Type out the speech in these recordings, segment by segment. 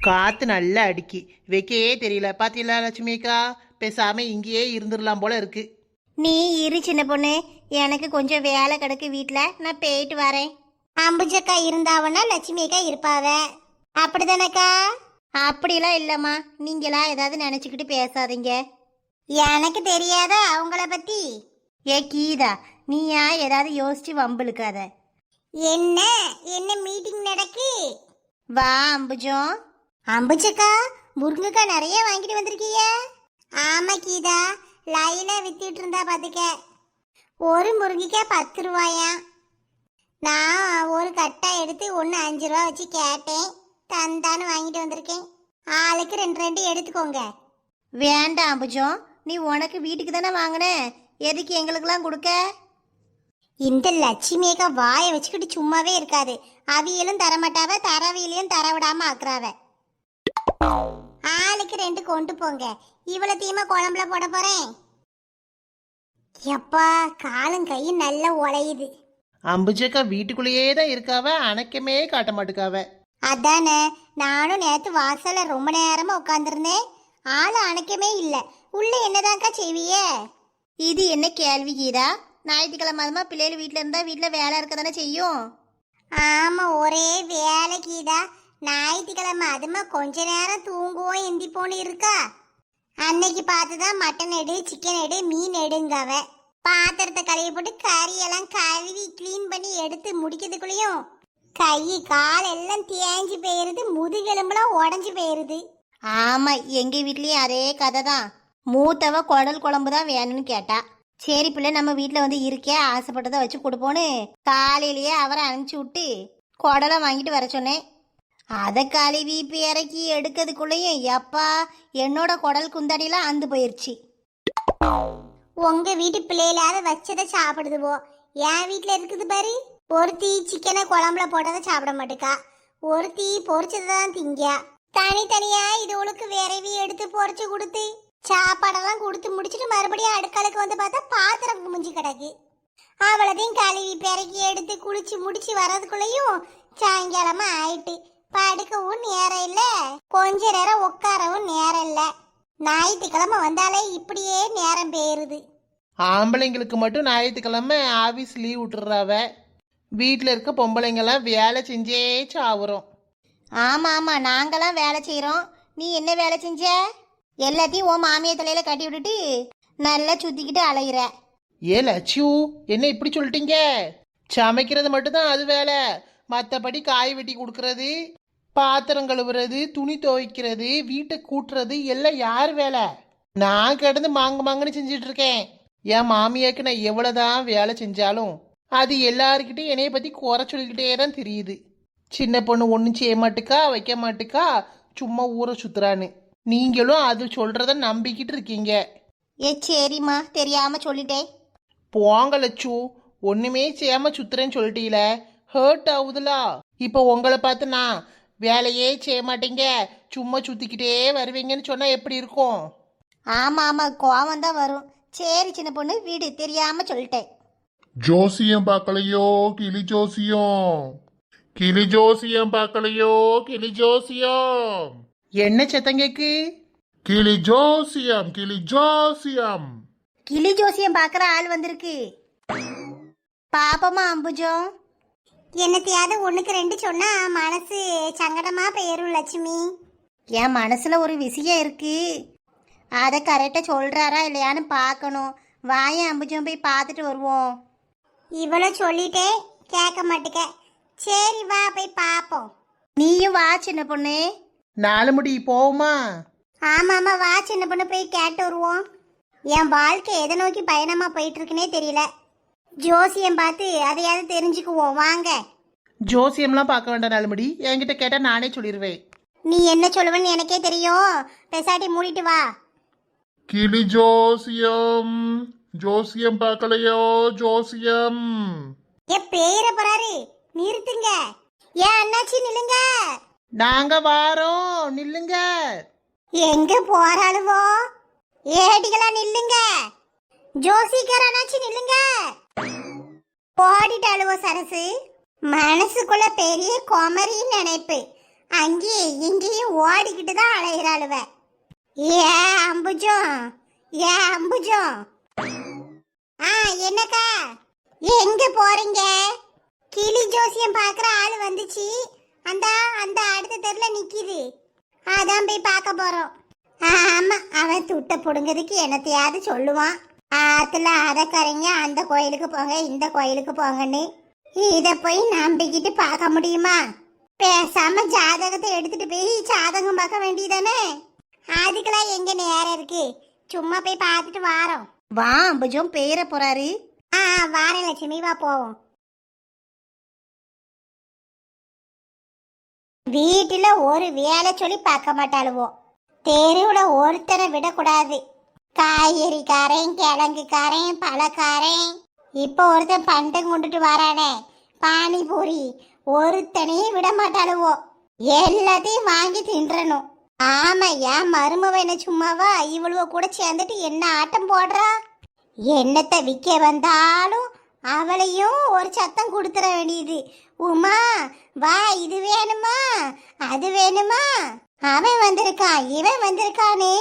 காத்து நல்லா அடிக்கி வைக்கவே தெரியல பாத்தீங்களா லட்சுமிக்கா. பேசாம இங்கேயே இருந்துடலாம் போல இருக்கு. நீ இரு சின்ன பொண்ணு, எனக்கு கொஞ்சம் வேலை கிடக்கு வீட்டில், நான் போயிட்டு வரேன். அம்புஜக்கா இருந்தாவன்னா லட்சுமி அக்கா இருப்பாவ, அப்படிதானக்கா? அப்படிலாம் இல்லைம்மா, நீங்களா ஏதாவது நினச்சிக்கிட்டு பேசாதீங்க. எனக்கு தெரியாத அவங்கள பற்றி. ஏ கீதா, நீயா ஏதாவது யோசிச்சு வம்பிழுக்காத. என்ன என்ன மீட்டிங் நடக்கு? வா அம்புஜம். அம்புஜக்கா, முருங்கக்காய் நிறைய வாங்கிட்டு வந்திருக்கீங்க. ஆமா கீதா, லைனா வித்துட்டு இருந்தா பாத்துக்க. ஒரு முருங்கைக்காய் 10 ரூபாயா. நான் ஒரு கட்டா எடுத்து ஒன்று 5 ரூபா வச்சு கேட்டேன், தந்தான்னு வாங்கிட்டு வந்திருக்கேன். ஆளுக்கு 2 எடுத்துக்கோங்க. வேண்டாம் அம்புஜம், நீ உனக்கு வீட்டுக்கு தானே வாங்கின, எதுக்கு எங்களுக்கெல்லாம் கொடுக்க? இந்த லட்சுமியக்கா வாயை வச்சுக்கிட்டு சும்மாவே இருக்காது. அவியலும் தரமாட்டாவ, தரவியலையும் தரவிடாம ஆக்குறாவ. ஆளுக்கு 2 கொண்டு போங்க, இவ்வளத்தையுமா குழம்புல போட போறேன். எப்பா, காலும் கையும் நல்லா உழையுது. அம்புஜக்கா வீட்டுக்குள்ளேயே தான் இருக்காவ, அணைக்கமே காட்ட மாட்டுக்காவ. அதானே, நானும் நேத்து வாசல்ல ரொம்ப நேரமா உட்காந்துருந்தேன், ஆளு அணைக்கமே இல்லை. உள்ள என்னதான்க்கா செய்வியே? இது என்ன கேள்வி கீதா? ஞாயிற்றுக்கிழமை அதுமா பிள்ளைகள் வீட்டில் இருந்தால் வீட்டில் வேலை இருக்க தானே செய்யும். ஆமாம், ஒரே வேலை கீதா. ஞாயிற்றுக்கிழமை அதுமா கொஞ்ச நேரம் தூங்குவோம் எந்திப்போன்னு இருக்கா. அன்னைக்கு பார்த்துதான் மட்டன் எடு, சிக்கன் எடு, மீன் எடுங்கவ. பாத்திரத்தை கழுவி போட்டு கறியெல்லாம் கழுவி கிளீன் பண்ணி எடுத்து முடிக்கிறதுக்குள்ளேயும் கை கால் எல்லாம் தேஞ்சு போயிருது, முதுகெலும்புலாம் உடஞ்சி போயிருது. ஆமா, எங்க வீட்லயும் அதே கதை தான். மூத்தவ குடல் குழம்பு தான் வேணும்னு கேட்டா. சரி பிள்ளை நம்ம வீட்டில் வந்து இருக்கே, ஆசைப்பட்டதை வச்சு கொடுப்போன்னு காலையிலேயே அவரை அனுப்பிச்சி விட்டு குடலை வாங்கிட்டு வர சொன்னேன். அதை கழுவி இறக்கி எடுக்கிறதுக்குள்ளேயும் எப்பா என்னோட குடல் குந்தாடிலாம் அந்து போயிருச்சு. உங்க வீட்டு பிள்ளையிலாத வச்சதை சாப்பிடுதுவோ, என் வீட்டில் இருக்குது பாரு. ஒருத்தி சிக்கனை குழம்புல போட்டதை சாப்பிட மாட்டேக்கா, ஒருத்தி பொரிச்சதை தான் திங்க. தனித்தனியா இதுகளுக்கு விரைவி எடுத்து பொரிச்சு கொடுத்து சாப்பாடெல்லாம் கொடுத்து முடிச்சுட்டு மறுபடியும் அடுக்களுக்கு வந்து பார்த்தா பாத்திரம் குமிஞ்சு கிடக்கு. அவ்வளோதையும் கழுவி பிறக்கி எடுத்து குளிச்சு முடிச்சு வர்றதுக்குள்ளேயும் சாயங்காலமா ஆயிட்டு. படுக்கவும் நேரம் இல்லை, கொஞ்ச நேரம் உட்காரவும் நேரம் இல்லை. ஞாயிற்றுக்கிழமை வந்தாலே இப்படியே நேரம் போயிருது. ஆம்பளைங்களுக்கு மட்டும் ஞாயிற்றுக்கிழமை ஆபீஸ் லீவ் விட்டுறாவ, வீட்டில் இருக்க பொம்பளைங்கெல்லாம் வேலை செஞ்சே சாவுறோம். ஆமாம் ஆமாம், நாங்களாம் வேலை செய்கிறோம். நீ என்ன வேலை செஞ்ச? எல்லாத்தையும் உன் மாமியை தலையில கட்டி விட்டுட்டு நல்லா சுத்திக்கிட்டு அலையிற. ஏ லட்சு, என்ன இப்படி சொல்லிட்டீங்க? சமைக்கிறது மட்டும்தான் அது வேலை, மற்றபடி காய் வெட்டி கொடுக்கறது, பாத்திரம் கழுவுறது, துணி துவைக்கிறது, வீட்டை கூட்டுறது எல்லாம் யார் வேலை? நான் கிடந்து மாங்குன்னு செஞ்சிட்டு இருக்கேன். என் மாமியாக்கு நான் எவ்வளோதான் வேலை செஞ்சாலும் அது எல்லாருக்கிட்டையும் என்னைய பற்றி குறை சொல்லிக்கிட்டே தான் தெரியுது. சின்ன பொண்ணு ஒன்றும் செய்ய மாட்டுக்கா, வைக்க மாட்டுக்கா, சும்மா ஊரை சுத்துறான்னு. நீங்களும் அது சொல்றத நம்பிக்கிட்டு இருக்கீங்க. ஏ சரிம்மா, தெரியாம சொல்லிட்டேன். போங்க லட்சு, ஒண்ணுமே செய்யாம சுத்துறேன்னு சொல்லிட்டீல, ஹர்ட் ஆகுதுலா. இப்போ உங்களை பார்த்து நான் வேலையே செய்ய மாட்டீங்க, சும்மா சுத்திக்கிட்டே வருவீங்கன்னு சொன்னா எப்படி இருக்கும்? ஆமா ஆமா, கோவம் தான் வரும். சரி சின்ன பொண்ணு, வீடு தெரியாம சொல்லிட்டேன். ஜோசியம் பார்க்கலையோ கிளி ஜோசியம், கிளி ஜோசியம் பார்க்கலையோ கிளி ஜோசியம். என்ன சத்தங்கக்கு? கிளி ஜோசியம், கிளி ஜோசியம். கிளி ஜோசியம் பார்க்குற ஆள் வந்திருக்கு. பாப்பமா அம்புஜம், என்னத்தையாவது 1க்கு 2 சொன்னா மனசு சங்கடமா போயிரும் லட்சுமி. என் மனசுல ஒரு விஷயம் இருக்கு, அதை கரெக்டாக சொல்றாரா இல்லையான்னு பார்க்கணும். வாயன் அம்புஜம் போய் பார்த்துட்டு வருவோம். இவ்வளோ சொல்லிட்டே கேட்க மாட்டேக்க. சரி வா போய் பார்ப்போம். நீயும் வா சின்ன பொண்ணு. 4 முடி போகுமா? ஆமாம்மா வா சின்ன பொண்ணு, போய் கேட்டு வருவோம். என் வாழ்க்கை எதை நோக்கி பயணமா போயிட்டு இருக்குன்னே தெரியல. ஜோசியம் பார்த்து அதையாவது தெரிஞ்சுக்குவோம் வாங்க. ஜோசியம்லாம் பார்க்க வேண்டாம் 4 முடி, என்கிட்ட கேட்டால் நானே சொல்லிடுவேன். நீ என்ன சொல்லுவேன்னு எனக்கே தெரியும், பெசாட்டி மூடிட்டு வா. கிளி ஜோசியம், ஜோசியம் பார்க்கலையோ ஜோசியம். பேர போறாரு, நிறுத்துங்க. ஏன் அண்ணாச்சி நில்லுங்க. நாங்க வாரோம், நில்லுங்க. எங்க போறாளுவோ? ஏடிகளா நில்லுங்க. ஜோசிக்கார அண்ணாச்சி நில்லுங்க. போடிட்டாளுவோ சரசு. மனசுக்குள்ள பெரிய குமரின்னு நினைப்பு, அங்கேயும் இங்கேயும் ஓடிக்கிட்டு தான் அலையிறாளுவ. ஏ அம்புஜம், ஏ அம்புஜம். ஆ என்னக்கா, எங்க போறீங்க? கிளி ஜோசியம் பாக்குற ஆளு வந்துச்சு. அந்த அந்த அடுத்த தெருல நிக்குது. அதான் போய் பார்க்க போறோம். ஆமா, அவன் துட்ட புடுங்கிறதுக்கு என்னத்தையாவது சொல்லுவான். ஆத்துல அத கரைங்க, அந்த கோயிலுக்கு போங்க, இந்த கோயிலுக்கு போங்கன்னு. இத போய் நம்பிக்கிட்டு பார்க்க முடியுமா? பேசாம ஜாதகத்தை எடுத்துட்டு போய் ஜாதகம் பார்க்க வேண்டியதானே. அதுக்கெல்லாம் எங்க நேரம் இருக்கு? சும்மா போய் பார்த்துட்டு வாரோம். வா அம்புஜம், பேர போறாரு. வாரேன் லட்சுமி, வா போவோம். வீட்டுல ஒரு வேலை சொல்லி பார்க்க மாட்டாளுவோ. தெருவுல ஒருத்தரை விடக்கூடாது. காய்கறிக்காரன், கிழங்குக்காரன், பழக்காரன். இப்போ ஒருத்தன் பண்டம் கொண்டுட்டு வரானே பானிபூரி, ஒருத்தனையும் விட மாட்டாளுவோ. எல்லாத்தையும் வாங்கி தின்றணும். ஆமா, ஏன் மருமவ என்ன சும்மாவா? இவ்வளவு கூட சேர்ந்துட்டு என்ன ஆட்டம் போடுறா? என்னத்தை விற்க வந்தாலும் அவளையும் ஒரு சத்தம் கொடுத்துட வேண்டியது. உமா வா, இது வேணுமா, அது வேணுமா, அவன் வந்திருக்கான், இவன் வந்திருக்கானே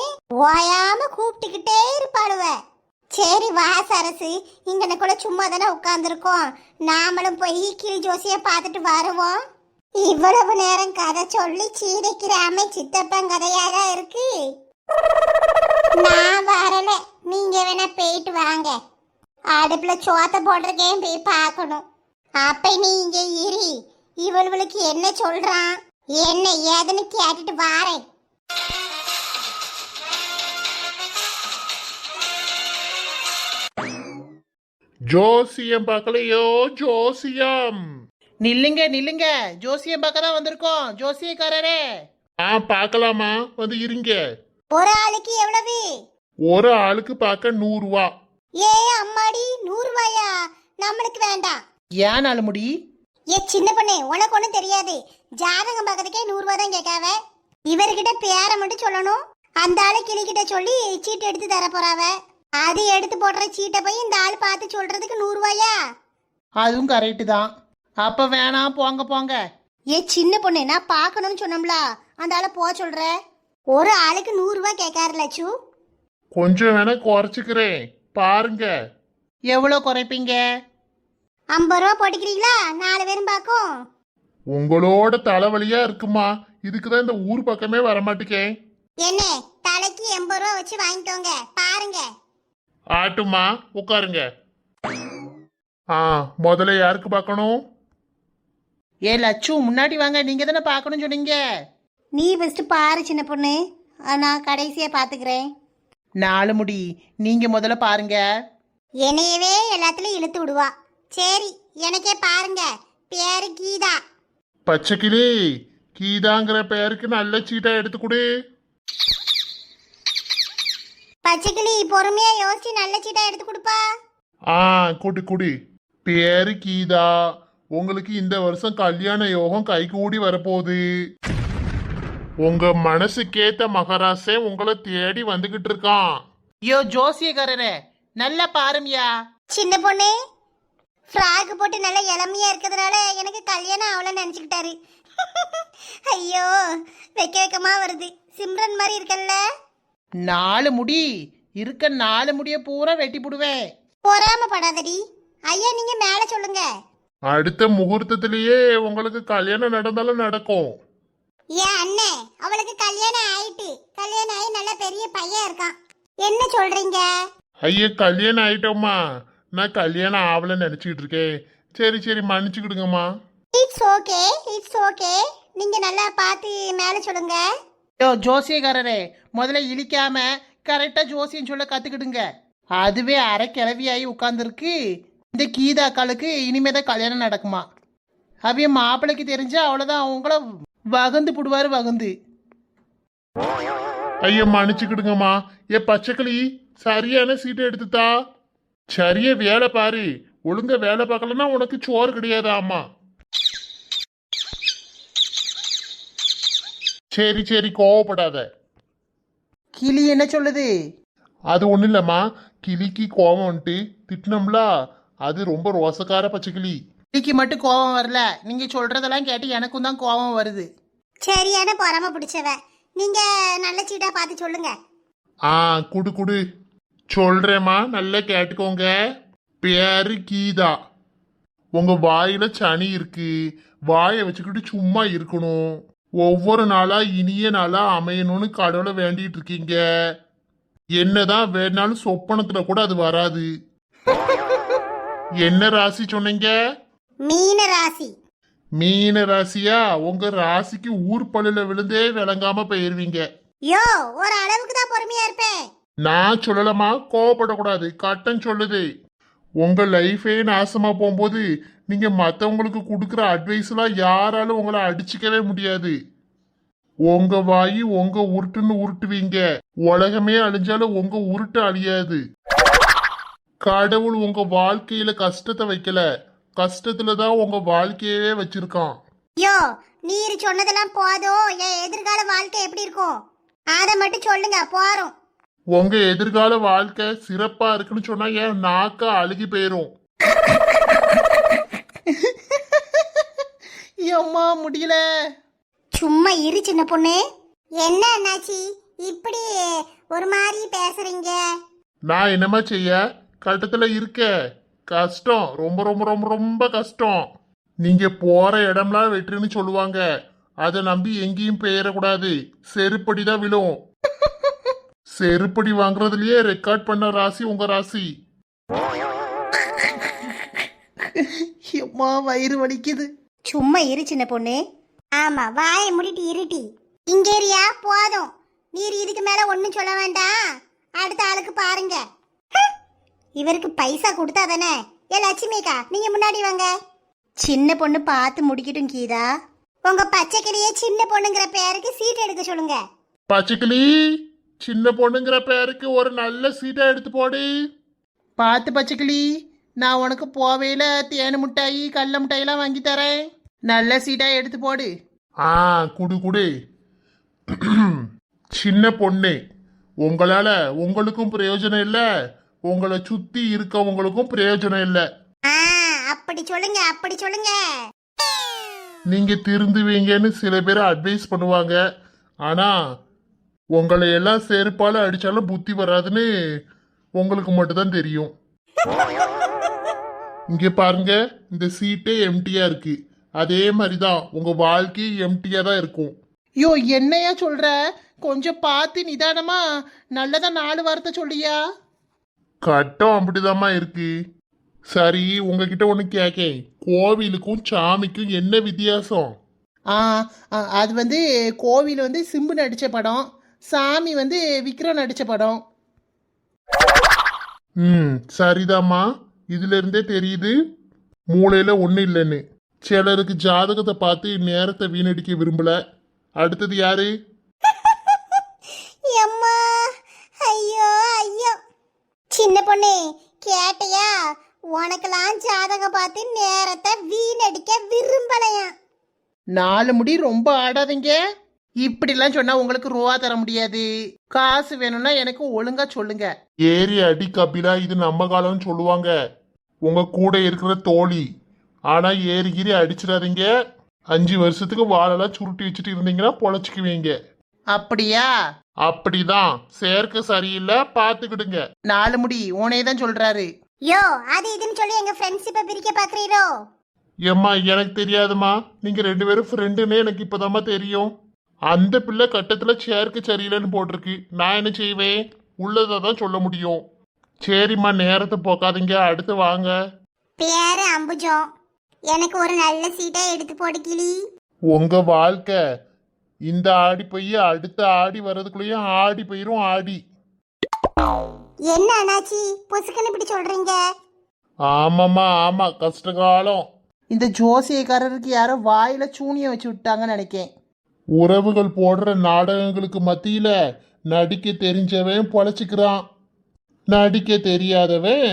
ஓயாம கூப்பிட்டுக்கிட்டே இருப்பாளுவ. சரி வா சரசு, இங்கனக்குள்ள சும்மா தானே உட்காந்துருக்கோம், நாமளும் போய் கிளி ஜோசிய பார்த்துட்டு வருவோம். இவ்வளவு நேரம் கதை சொல்லி சீரைக்கிறாம சித்தப்பன் கதையாக இருக்கு. நான் வரல, நீங்க வேணா போயிட்டு வாங்க. அடுப்புல சோத்த போட்டிருக்கேன், போய் பார்க்கணும். அப்ப நீ இங்க இரு, இவளுக்கு என்ன சொல்றான் என்ன ஏதுன்னு கேட்டுட்டு வாரேன். ஜோசியம் பார்க்கலையோ? ஜோசியம். நில்லுங்க நில்லுங்க, ஜோசியம் பார்க்க தான் வந்திருக்கோம். ஜோசியக்காரரே. பார்க்கலாமா? வந்து இருங்க. ஒரு ஆளுக்கு எவ்வளவு? ஒரு ஆளுக்கு பார்க்க 100 ரூபா. ஏ அம்மாடி, 100 ரூபாயா? நம்மளுக்கு வேண்டாம். ஏன் நாலுமுடி? ஏ சின்ன பொண்ணே, உனக்கு ஒன்றும் தெரியாது. ஜாதகம் பார்க்கறதுக்கே 100 ரூபா தான் கேட்காவ. இவர்கிட்ட பேரை மட்டும் சொல்லணும். அந்த ஆளு கிளிக்கிட்ட சொல்லி சீட்டு எடுத்து தர போறாவ. அது எடுத்து போடுற சீட்டை போய் இந்த ஆள் பார்த்து சொல்றதுக்கு 100 ரூபாயா? அதுவும் கரெக்டு தான். அப்ப வேணாம், போங்க போங்க. ஏ சின்ன பொண்ணு, நான் பார்க்கணும்னு சொன்னோம்ல, அந்த ஆளை போக சொல்ற. ஒரு ஆளுக்கு 100 ரூபாய் கேட்காரு லட்சு. கொஞ்சம் வேணா குறைச்சிக்கிறேன், பாருங்க. எவ்வளோ குறைப்பீங்க? 50 ரூபா போட்டுக்கிறீங்களா? 4 பேரும் பார்க்கும். உங்களோட தலைவலியா இருக்குமா? இதுக்குதான் இந்த ஊர் பக்கமே வரமாட்டேக்கேன். என்ன தலைக்கு 80 ரூபா வச்சு வாங்கிக்கோங்க, பாருங்க. ஆட்டுமா, உட்காருங்க. முதல்ல யாருக்கு பார்க்கணும்? ஏ லட்சு, முன்னாடி வாங்க, நீங்க தானே பார்க்கணும்னு சொன்னீங்க. நீ ஃபர்ஸ்ட் பாரு சின்ன பொண்ணு, நான் கடைசியா பாத்துக்கிறேன். நாலுமுடி, நீங்க முதல்ல பாருங்க. என்னையவே எல்லாத்துலயும் இழுத்து விடுவா. சரி, எனக்கே பாருங்க. பேரு கீதா. பச்சைக்கிளி, கீதாங்கிற பேருக்கு நல்ல சீட்டா எடுத்து கொடு. பச்சைக்கிளி, பொறுமையா யோசிச்சு நல்ல சீட்டா எடுத்து கொடுப்பா. குடி குடி. பேரு கீதா. உங்களுக்கு இந்த வருஷம் கல்யாண யோகம் கைகூடி வரப்போகுது. உங்க மனசுக்கேத்த மகராசே உங்களை தேடி வந்துகிட்டு இருக்கான். ஐயோ ஜோசியக்காரரே, நல்லா பாருமியா. சின்ன பொண்ணு, ஃப்ராக் போட்டு நல்லா இளமையா இருக்கிறதுனால எனக்கு கல்யாணம் ஆகலன்னு நினைச்சுக்கிட்டாரு. ஐயோ, வெக்க வெக்கமா வருது. சிம்ரன் மாதிரி இருக்கல்ல. 4 முடி இருக்க, 4 முடிய பூரா வெட்டி போடுவேன். பொறாம படாதடி. ஐயா, நீங்க மேல சொல்லுங்க. அடுத்த முகூர்த்தத்திலேயே உங்களுக்கு கல்யாணம் நடந்தாலும் நடக்கும். ஏன் அண்ணே, அவளுக்கு கல்யாணம் ஆயிட்டு. கல்யாணம் ஆகி நல்ல பெரிய பையன் இருக்கான். என்ன சொல்றீங்க? ஐயா, கல்யாணம் ஆயிட்டோம்மா. நான் கல்யாணம் ஆகலன்னு நினைச்சுக்கிட்டு இருக்கேன். சரி சரி, மன்னிச்சுக்கிடுங்கம்மா. It's okay, it's okay. நீங்க நல்லா பார்த்து மேல சொல்லுங்க. ஐயோ ஜோசியக்காரரே, முதல்ல இழிக்காம கரெக்டா ஜோசியம் சொல்ல கத்துக்கிடுங்க. அதுவே அரை கிளவியாகி உட்காந்துருக்கு. இந்த கீதாக்காளுக்கு இனிமேதான் கல்யாணம் நடக்குமா? அவைய மாப்பிள்ளைக்கு தெரிஞ்சா அவ்வளோதான், அவங்கள வகுந்து புடுவாரு வகுந்து. ஐயா, மன்னிச்சுக்கிடுங்கம்மா. பச்சைக்கிளி, சரியான சீட்டை எடுத்துத்தா. சரியா வேலை பாரு. ஒழுங்கா வேலை பார்க்கலன்னா உனக்கு சோறு கிடையாது. ஆமா, சரி சரி, கோவப்படாத. கிளி என்ன சொல்லுது? அது ஒன்றும் இல்லைம்மா. கிளிக்கு கோவம் வந்துட்டு திட்டினோம்ல, அது ரொம்ப ரோசக்கார பச்சைக்கிளி. கிளிக்கு மட்டும் கோபம் வரல, நீங்க சொல்றதெல்லாம் கேட்டு எனக்கும் தான் கோபம் வருது. சரியான பொறாம பிடிச்சவ. நீங்க நல்ல சீட்டா பார்த்து சொல்லுங்க. ஆ குடு குடு சொல்றேம்மா, நல்லா கேட்டுக்கோங்க. பேரு கீதா. உங்க வாயில சனி இருக்கு. வாயை வச்சுக்கிட்டு சும்மா இருக்கணும். ஒவ்வொரு நாளா இனிய நாளா அமையணும்னு கடவுளை வேண்டிட்டு இருக்கீங்க. என்னதான் வேணாலும் சொப்பனத்துல கூட அது வராது. என்ன ராசி சொன்னீங்க? மீன ராசி. மீன ராசியா? உங்க ராசிக்கு ஊர் பல்லுல விழுந்தே விளங்காம போயிருவீங்க. யோ, ஒரு அளவுக்கு தான் பொறுமையா இருப்பேன். நான் சொல்லலமா, கோவப்படக்கூடாது. கட்டம் சொல்லுது. உங்க லைஃபே நாசமா போகும்போது நீங்க மத்தவங்களுக்கு கொடுக்குற அட்வைஸ்லாம் யாராலும் உங்களை அடிச்சுக்கவே முடியாது. உங்க வாயி உங்க உருட்டுன்னு உருட்டுவீங்க. உலகமே அழிஞ்சாலும் உங்க உருட்டு அழியாது. கடவுள் உங்க வாழ்க்கையில கஷ்டத்தை வைக்கல, கஷ்டத்துல தான் உங்க வாழ்க்கையவே வச்சிருக்கான். யோ, நீர் சொன்னதெல்லாம் போதும். என் எதிர்கால வாழ்க்கை எப்படி இருக்கும் அதை மட்டும் சொல்லுங்க, போறோம். உங்க எதிர்கால வாழ்க்கை சிறப்பா இருக்குன்னு சொன்னா என் நாக்க அழுகி போயிரும். அம்மா முடியல. சும்மா இரு சின்ன பொண்ணு. என்ன அண்ணாச்சி இப்படி ஒரு மாதிரி பேசுறீங்க? நான் என்னமா செய்ய, கட்டத்துல இருக்க. கஷ்டம், ரொம்ப ரொம்ப ரொம்ப ரொம்ப கஷ்டம். நீங்க போற இடம்லாம் வெற்றின்னு சொல்லுவாங்க. அதை நம்பி எங்கேயும் பெயரக்கூடாது. செருப்படிதான் விழும். செருப்படி வாங்குறதுலயே ரெக்கார்ட் பண்ண ராசி உங்க ராசி. அம்மா வயிறு வலிக்குது. சும்மா இரு சின்ன பொண்ணு. ஆமா, வாயை மூடிட்டு இருட்டி. இங்கேரியா போதும். நீர் இதுக்கு மேல ஒன்னும் சொல்ல வேண்டாம். அடுத்த ஆளுக்கு பாருங்க. இவருக்கு பைசா கொடுத்தா தானே. ஏ லட்சுமிக்கா, நீங்க முன்னாடி வாங்க. சின்ன பொண்ணு பார்த்து முடிக்கட்டும் கீதா. உங்க பச்சைக்கிளியே சின்ன பொண்ணுங்கிற பேருக்கு சீட் எடுக்க சொல்லுங்க. பச்சைக்கிளி, சின்ன பொண்ணுங்கிற பேருக்கு ஒரு நல்ல சீட்டா எடுத்து போடு. பார்த்து பச்சைக்கிளி, நான் உனக்கு போவையில தேன் மிட்டாயி கடல மிட்டாயெல்லாம் வாங்கி தரேன். நல்ல சீட்டா எடுத்து போடு. ஆ குடு குடு. சின்ன பொண்ணு, உங்களால உங்களுக்கும் பிரயோஜனம் இல்ல, உங்களை சுத்தி இருக்கவங்களுக்கும் பிரயோஜனம் இல்ல. அப்படி சொல்லுங்க, அப்படி சொல்லுங்க. நீங்க திருந்துவீங்கன்னு சில பேர் அட்வைஸ் பண்ணுவாங்க. ஆனா உங்களை எல்லாம் செருப்பால அடிச்சாலும் புத்தி வராதுன்னு உங்களுக்கு மட்டும்தான் தெரியும். இங்க பாருங்க, இந்த சீட்டே எம்டியா இருக்கு. அதே மாதிரிதான் உங்க வாழ்க்கையும் எம்டியா தான் இருக்கும். ஐயோ, என்னையா சொல்ற? கொஞ்சம் பார்த்து நிதானமா நல்லதா 4 வார்த்தை சொல்லியா. கட்டம் அப்படிதாம்மா இருக்கு. சரி, உங்ககிட்ட ஒண்ணு கேக்கேன். கோவிலுக்கும் சாமிக்கும் என்ன வித்தியாசம்? அது வந்து கோவில் வந்து சிம்பு நடிச்ச படம், சாமி வந்து விக்ரம் நடிச்ச படம். சரிதாம்மா. இதுல இருந்தே தெரியுது மூளையில ஒண்ணு இல்லைன்னு. சிலருக்கு ஜாதகத்தை பார்த்து நேரத்தை வீணடிக்க விரும்பல. அடுத்தது யாரு? அம்மா, ஐயோ ஐயோ. சின்ன பொண்ணு கேட்டியா? உனக்கெல்லாம் ஜாதகம் பார்த்து நேரத்தை வீணடிக்க விரும்பலையா? 4 முடி ரொம்ப ஆடாதீங்க. இப்படிலாம் சொன்னா உங்களுக்கு ரூபா தர முடியாது. காசு வேணும்னா எனக்கு ஒழுங்கா சொல்லுங்க. ஏரி அடி கபிலா, இது நம்ம காலம்னு சொல்லுவாங்க. உங்க கூட இருக்கிற தோழி. ஆனா ஏறிகிரி அடிச்சிடாதீங்க. 5 வருஷத்துக்கு வாழெல்லாம் சுருட்டி வச்சுட்டு இருந்தீங்கன்னா பொழைச்சிக்குவீங்க. அப்படியா? அப்படிதான். சேர்க்க சரியில்லை, பாத்துக்கிடுங்க. 4 முடி உனே தான் சொல்றாரு. யோ, அது இதுன்னு சொல்லி எங்க ஃப்ரெண்ட்ஷிப்பை பிரிக்க பாக்குறீரோ? ஏம்மா, எனக்கு தெரியாதுமா. நீங்க 2 பேரும் ஃப்ரெண்டுன்னு எனக்கு இப்பதாம்மா தெரியும். அந்த பிள்ளை கட்டத்துல சேர்க்க சரியில்லைன்னு போட்டிருக்கு. நான் என்ன செய்வேன்? உள்ளதை தான் சொல்ல முடியும். சரிம்மா, நேரத்தை போக்காதீங்க. அடுத்து வாங்க. பேரு அம்புஜம். எனக்கு ஒரு நல்ல சீட்டை எடுத்து போடு கிளி. உங்க வாழ்க்கை இந்த ஆடி போய் அடுத்த ஆடி வர்றதுக்குள்ளேயும் ஆடி போயிரும். ஆடி. என்ன அண்ணாச்சி பொசுக்குன்னு இப்படி சொல்றீங்க? ஆமாம்மா, ஆமா, கஷ்டகாலம். இந்த ஜோசியக்காரருக்கு யாரோ வாயில சூனியம் வச்சு விட்டாங்கன்னு நினைக்கேன். உறவுகள் போடுற நாடகங்களுக்கு மத்தியில நடிக்க தெரிஞ்சவன் பொழைச்சிக்கிறான், நடிக்க தெரியாதவன்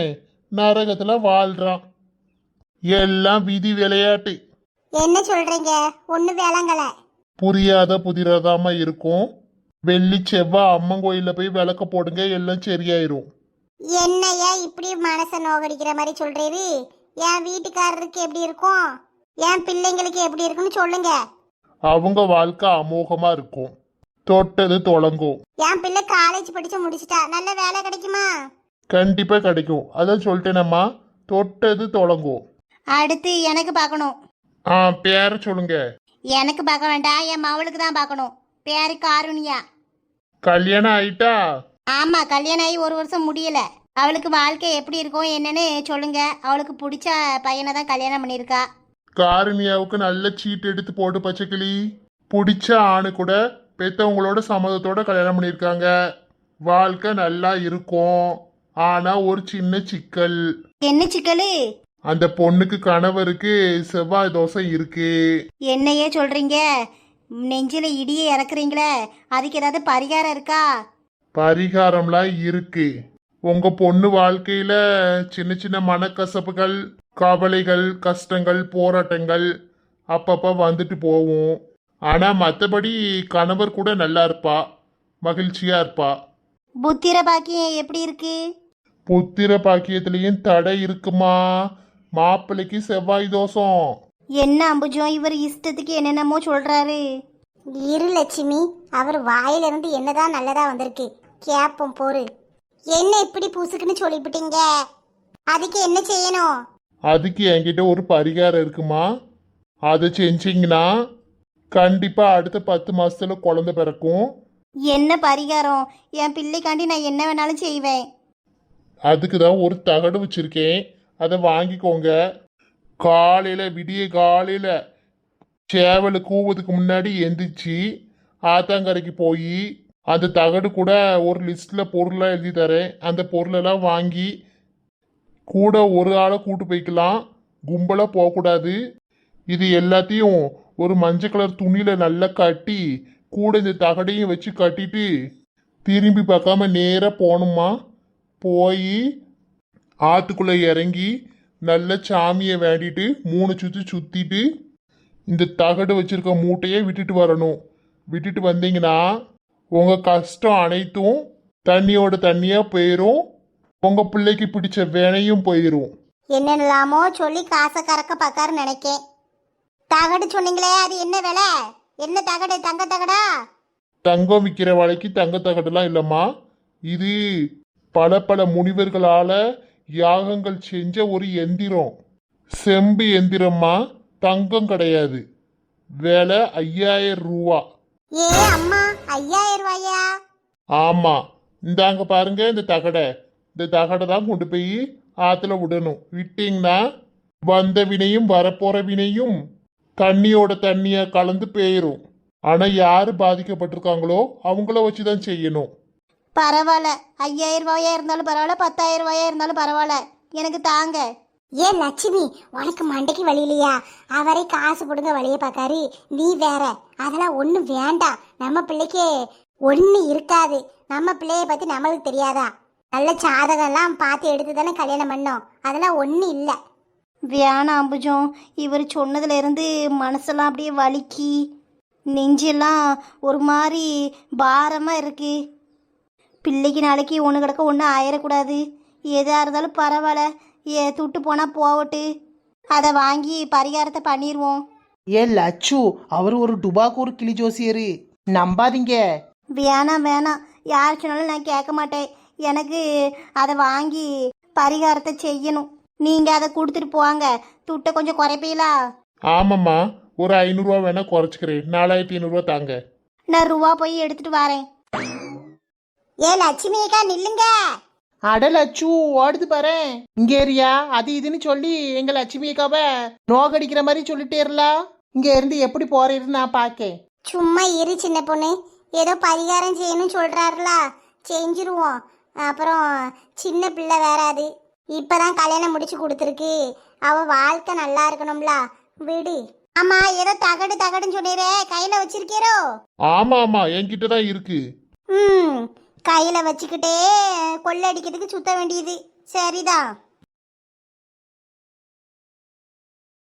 நரகத்துல வாழ்றான். எல்லாம் விதி விளையாட்டு. என்ன சொல்றீங்க? ஒண்ணு வேளங்கல. புரியாத புதிரதாம இருக்கும். வெள்ளி செவ்வாய் அம்மன் கோயில்ல போய் விளக்க போடுங்க, எல்லாம் சரியாயிரும். என்னையா இப்படி மனசை நோகடிக்கிற மாதிரி சொல்றீரு? என் வீட்டுக்காரருக்கு எப்படி இருக்கும், என் பிள்ளைங்களுக்கு எப்படி இருக்குன்னு சொல்லுங்க. அவங்க வாழ்க்கை அமோகமா இருக்கும். தொட்டது தொடங்கும். என் பிள்ளை காலேஜ் படிச்சு முடிச்சிட்டா, நல்ல வேலை கிடைக்குமா? கண்டிப்பா கிடைக்கும். அதான் சொல்லிட்டேனம்மா, தொட்டது தொடங்கும். அடுத்து எனக்கு பார்க்கணும். பேர சொல்லுங்க. எனக்கு பார்க்க வேண்டாம், என் மவளுக்கு தான் பார்க்கணும். பேரு காருணியா. கல்யாணம் ஆயிட்டா? ஆமா, கல்யாணம் ஆகி 1 வருஷம் முடியல. அவளுக்கு வாழ்க்கை எப்படி இருக்கும் என்னன்னு சொல்லுங்க. அவளுக்கு பிடிச்ச பையனை தான் கல்யாணம் பண்ணியிருக்கா. காரணியாவுக்கு நல்ல சீட் எடுத்து போட்டு பச்சைக்கிளி. பிடிச்ச ஆணு கூட பெத்தவங்களோட சம்மதத்தோட கல்யாணம் பண்ணியிருக்காங்க. வாழ்க்கை நல்லா இருக்கும். ஆனா ஒரு சின்ன சிக்கல். என்ன சிக்கலு? அந்த பொண்ணுக்கு கணவருக்கு செவ்வாய் தோசை இருக்கு. என்னையே சொல்றீங்க? நெஞ்சில இடியே இறக்குறீங்களே, அதுக்கு ஏதாவது பரிகாரம் இருக்கா? பரிகாரம்லாம் இருக்கு. உங்க பொண்ணு வாழ்க்கையில சின்ன சின்ன மனக்கசப்புகள், கவலைகள், கஷ்டங்கள், போராட்டங்கள் அப்பப்ப வந்துட்டு போகும். ஆனா மற்றபடி கணவர் கூட நல்லா இருப்பா, மகிழ்ச்சியா இருப்பா. புத்திர பாக்கியம் எப்படி இருக்கு? புத்திர பாக்கியத்திலையும் தடை இருக்குமா? மாப்பிள்ளைக்கு செவ்வாய் தோஷம். என்ன அம்புஜம், இவர் இஷ்டத்துக்கு என்னென்னமோ சொல்றாரு. இரு லட்சுமி, அவர் வாயிலிருந்து என்னதான் நல்லதா வந்திருக்கு கேப்போம் போரு. என்ன இப்படி பூசுக்குன்னு சொல்லிவிட்டீங்க? அதுக்கு என்ன செய்யணும்? அதுக்கு என்கிட்ட ஒரு பரிகாரம் இருக்குமா? அதை செஞ்சீங்கன்னா கண்டிப்பா அடுத்த 10 மாசத்துல குழந்தை பிறக்கும். என்ன பரிகாரம்? என் பிள்ளைக்காண்டி நான் என்ன வேணாலும் செய்வேன். அதுக்கு தான் ஒரு தகடு வச்சிருக்கேன், அதை வாங்கிக்கோங்க. காலையில விடிய காலையில சேவல் கூவதுக்கு முன்னாடி எந்திரிச்சு ஆத்தாங்கரைக்கு போய் அந்த தகடு கூட ஒரு லிஸ்ட்ல பொருளெலாம் எழுதி தரேன். அந்த பொருளெல்லாம் வாங்கி கூட ஒரு ஆளை கூட்டு போய்க்கலாம். கும்பலாக போகக்கூடாது. இது எல்லாத்தையும் ஒரு மஞ்சள் கலர் துணியில நல்லா கட்டி கூட இந்த தகடையும் வச்சு கட்டிட்டு திரும்பி பார்க்காம நேராக போகணுமா. போய் ஆற்றுக்குள்ளே இறங்கி நல்ல சாமியை வேண்டிட்டு 3 சுற்றி சுற்றிட்டு இந்த தகடு வச்சிருக்க மூட்டையை விட்டுட்டு வரணும். விட்டுட்டு வந்தீங்கன்னா உங்கள் கஷ்டம் அனைத்தும் தண்ணியோட தண்ணியாக போயிடும். உங்கள் பிள்ளைக்கு பிடிச்ச வேனையும் போயிடும். என்னெல்லாமோ சொல்லி காசை கறக்க பார்க்காரு நினைக்கேன். தகடு சொன்னீங்களே, அது என்ன விலை? என்ன தகடு? தங்க தகடா? தங்கம் விற்கிற வலைக்கு தங்க தகடுலாம் இல்லைம்மா. இது பல பல முனிவர்களால யாகங்கள் செஞ்ச ஒரு எந்திரம். செம்பு எந்திரம்மா, தங்கம் கிடையாது. விலை 5000 ரூபா. ஏ அம்மா, 5000 ரூபாயா? ஆமா, இந்தாங்க பாருங்க இந்த தகடை. இந்த தகடை தான் கொண்டு போய் ஆத்துல விடணும். விட்டீங்கன்னா வந்த வினையும் வரப்போற வினையும் தண்ணியோட தண்ணியா கலந்து போயிரும். ஆனா யாரு பாதிக்கப்பட்டிருக்காங்களோ அவங்கள வச்சுதான் செய்யணும். பரவாயில்ல, 5000 ரூபாயா இருந்தாலும் பரவாயில்ல, 10000 ரூபாயா இருந்தாலும் பரவாயில்ல, எனக்கு தாங்க. ஏன் லட்சுமி, உனக்கு மண்டைக்கு வழி இல்லையா? அவரே காசு கொடுங்க வழியை பார்க்காரு, நீ வேற. அதெல்லாம் ஒன்றும் வேண்டாம். நம்ம பிள்ளைக்கு ஒன்றும் இருக்காது. நம்ம பிள்ளைய பற்றி நம்மளுக்கு தெரியாதா? நல்ல சாதகம்லாம் பார்த்து எடுத்து தானே கல்யாணம் பண்ணோம். அதெல்லாம் ஒன்றும் இல்லை. வேணாம் அம்புஜம், இவர் சொன்னதுலேருந்து மனசெல்லாம் அப்படியே வலிக்கி நெஞ்செல்லாம் ஒரு மாதிரி பாரமாக இருக்கு. பிள்ளைக்கு நாளைக்கு ஒன்று கிடக்க ஒன்று ஆயிடக்கூடாது. எதாக இருந்தாலும் பரவாயில்ல, துட்டு போனால் போகட்டு. அதை வாங்கி பரிகாரத்தை பண்ணிடுவோம். ஏ லட்சு, அவர் ஒரு டுபாக்கூர் கிளி ஜோசியரு, நம்பாதீங்க. வேணாம் வேணாம், யார் சொன்னாலும் நான் கேட்க மாட்டேன். எனக்கு அதை வாங்கி பரிகாரத்தை செய்யணும். நீங்கள் அதை கொடுத்துட்டு போவாங்க, துட்டை கொஞ்சம் குறைப்பீங்களா? ஆமாம்மா, ஒரு 500 ரூபா வேணா குறைச்சிக்கிறேன். 4500 ரூபா தாங்க. நான் ரூபா போய் எடுத்துட்டு வரேன். ஏ லட்சுமி அக்கா, நில்லுங்க. அட லட்சு, ஓடுது பாரு. இங்க ஏரியா அது இதுன்னு சொல்லி எங்க லட்சுமி அக்காவை நோகடிக்கிற மாதிரி சொல்லிட்டேர்லா. இங்க இருந்து எப்படி போறேன்னு நான் பாக்கேன். சும்மா இரு சின்ன பொண்ணு, ஏதோ பரிகாரம் செய்யணும்னு சொல்றாருலா, செஞ்சிருவோம். அப்புறம் சின்ன பிள்ளை வேற, அது இப்பதான் கல்யாணம் முடிச்சு கொடுத்துருக்கு. அவ வாழ்க்கை நல்லா இருக்கணும்ல, விடு. ஆமா, ஏதோ தகடு தகடுன்னு சொன்னீரே, கையில வச்சிருக்கீரோ? ஆமா ஆமா, என்கிட்ட தான் இருக்கு. கையில வச்சுக்கிட்டே கொள்ளை அடிக்கிறதுக்கு சுத்த வேண்டியது சரிதான்.